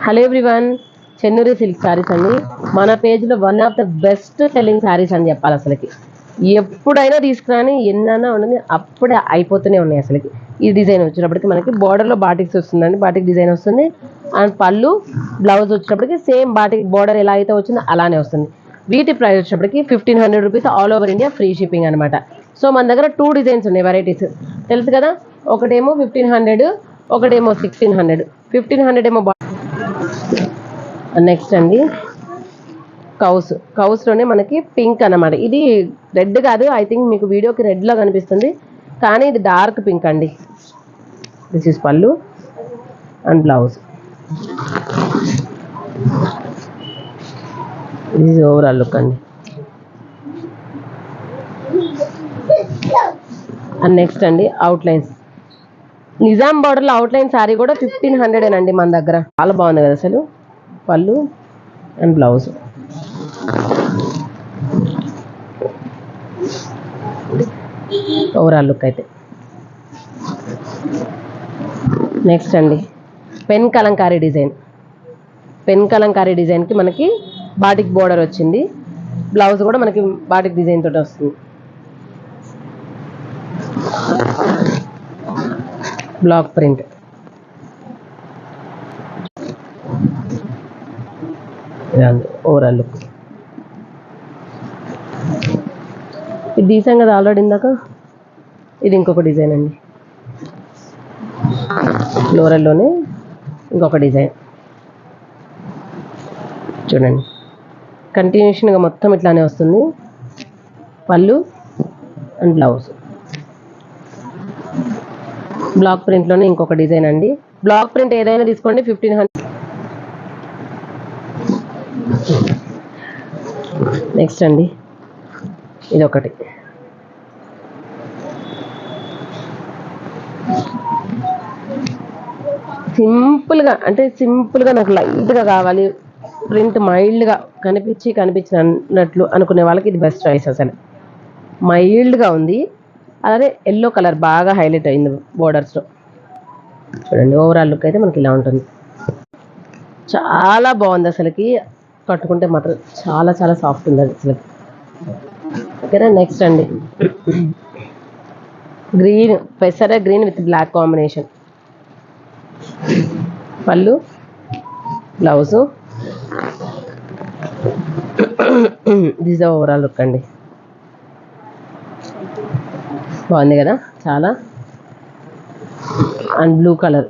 Hello everyone, Chennuri silk saris అండి. మన పేజ్లో one of the best selling saris అని చెప్పాలి. అసలుకి ఎప్పుడైనా తీసుకురాని ఎన్నైనా ఉండని అప్పుడే అయిపోతూనే ఉన్నాయి. అసలుకి ఈ డిజైన్ వచ్చినప్పటికి మనకి బార్డర్లో బాటిక్స్ వస్తుందండి, బాటిక్ డిజైన్ వస్తుంది. అండ్ పళ్ళు బ్లౌజ్ వచ్చినప్పటికి సేమ్ బాటిక్ బార్డర్ ఎలా అయితే వచ్చిందో అలానే వస్తుంది. వీటి ప్రైస్ వచ్చినప్పటికి 1500 rupees, all over India free shipping అనమాట. సో మన దగ్గర 2 డిజైన్స్ ఉన్నాయి, వెరైటీస్ తెలుసు కదా. ఒకటేమో 1500, ఒకటేమో 1600. 1500 ఏమో నెక్స్ట్ అండి కౌస్లోనే మనకి పింక్ అన్నమాట. ఇది రెడ్ కాదు, ఐ థింక్ మీకు వీడియోకి రెడ్లో కనిపిస్తుంది, కానీ ఇది డార్క్ పింక్ అండి. దిస్ ఇస్ పళ్ళు and blouse. This is overall look అండి. అండ్ నెక్స్ట్ అండి అవుట్లైన్స్. నిజాం బార్డర్లో అవుట్లైన్ శారీ కూడా 1500 అండి మన దగ్గర. చాలా బాగుంది కదా అసలు. పళ్ళు అండ్ బ్లౌజ్. ఓవరాల్ లుక్ అయితే. నెక్స్ట్ అండి pen Kalamkari design. Pen Kalamkari డిజైన్కి మనకి బాటిక్ బోర్డర్ వచ్చింది, బ్లౌజ్ కూడా మనకి బాటిక్ డిజైన్ తోటి వస్తుంది. Block print. Overall look. ఇది తీసాం కదా ఆల్రెడీ ఇందాక, ఇది ఇంకొక డిజైన్ అండి. ఫ్లోరల్లోనే ఇంకొక డిజైన్ చూడండి. కంటిన్యూషన్గా మొత్తం ఇట్లానే వస్తుంది. పళ్ళు అండ్ బ్లౌజ్. బ్లాక్ ప్రింట్లోనే ఇంకొక డిజైన్ అండి. బ్లాక్ ప్రింట్ ఏదైనా తీసుకోండి 1500. నెక్స్ట్ అండి ఇదొకటి. సింపుల్గా, అంటే సింపుల్గా నాకు లైట్గా కావాలి, ప్రింట్ మైల్డ్గా కనిపించినట్లు అనుకునే వాళ్ళకి ఇది బెస్ట్ చాయిస్. అసలు మైల్డ్గా ఉంది, అలాగే ఎల్లో కలర్ బాగా హైలైట్ అయింది బోర్డర్స్లో. చూడండి ఓవరాల్ లుక్ అయితే మనకి ఇలా ఉంటుంది. చాలా బాగుంది అసలుకి. కట్టుకుంటే మాత్రం చాలా చాలా సాఫ్ట్ ఉంది అది అసలు. ఓకేనా. నెక్స్ట్ అండి గ్రీన్, పెసర గ్రీన్ విత్ బ్లాక్ కాంబినేషన్. పళ్ళు బ్లౌజు. దిస్ ఓవరాల్ లుక్ అండి. బాగుంది కదా చాలా. And blue colour.